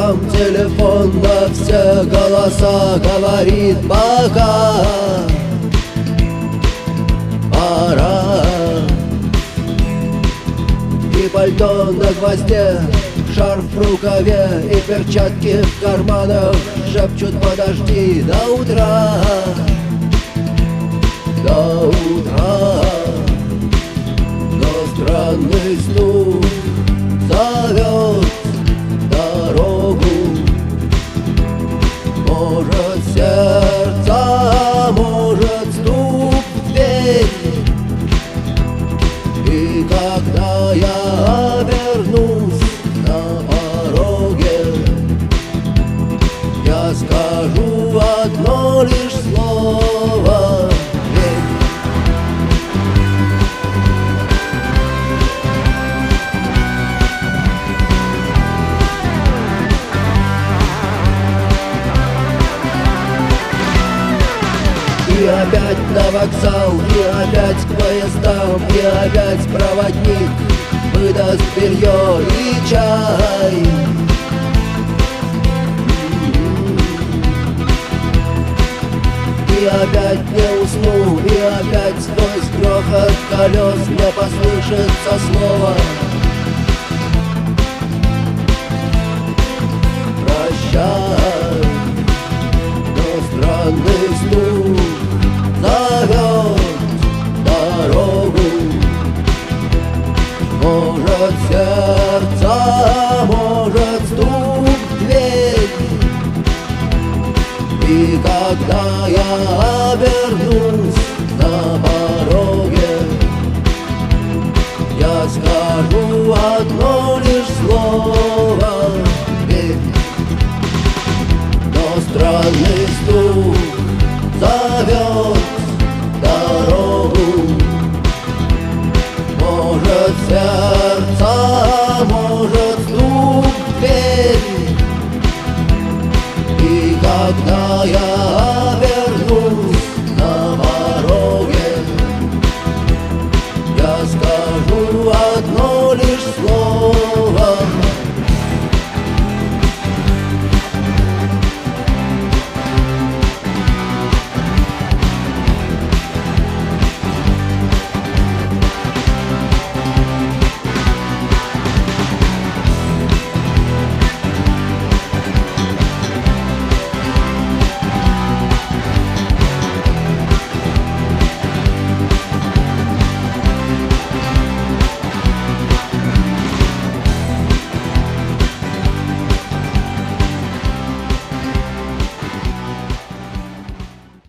рукам телефон, на все голоса говорит пока. Пора. И пальто на гвозде, шарф в рукаве и перчатки в карманах шепчут: подожди до утра, до утра. Но странный стук зовет дорогу. Может, сердце, может, стук в дверь. И когда я обернусь на пороге, я скажу одно лишь слово: верь. И опять на вокзал, и опять к поездам, и опять проводник выдаст белье и чай. И опять не усну, и опять сквозь грохот колес мне послышится слово: